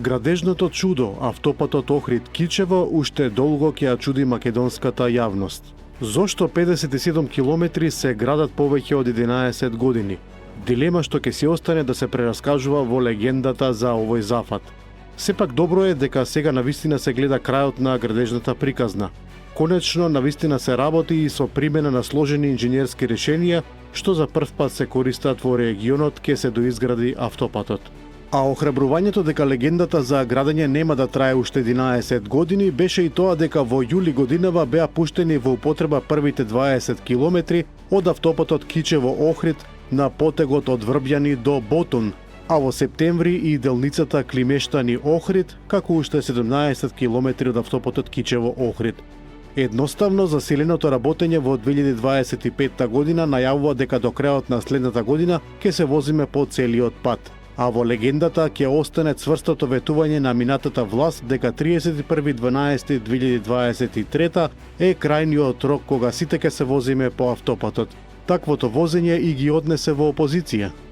Градежното чудо, автопатот Охрид-Кичево, уште долго ќе ја чуди македонската јавност. Зошто 57 километри се градат повеќе од 11 години? Дилема што ќе си остане да се прераскажува во легендата за овој зафат. Сепак добро е дека сега навистина се гледа крајот на градежната приказна. Конечно, навистина се работи и со примена на сложени инженерски решенија, што за прв пат се користат во регионот ке се доизгради автопатот. А охрабрувањето дека легендата за градење нема да трае уште 11 години беше и тоа дека во јули годинава беа пуштени во употреба првите 20 километри од автопатот Кичево-Охрид на потегот од Врбјани до Ботун, а во септември и делницата Климештани-Охрид, како уште 17 километри од автопатот Кичево-Охрид. Едноставно, заселеното работење во 2025 година најавува дека до крајот на следната година ќе се возиме по целиот пат. А во легендата ќе остане цврстото ветување на минатата власт дека 31.12.2023 е крајниот рок кога сите ќе се возиме по автопатот. Таквото возење и ги однесе во опозиција.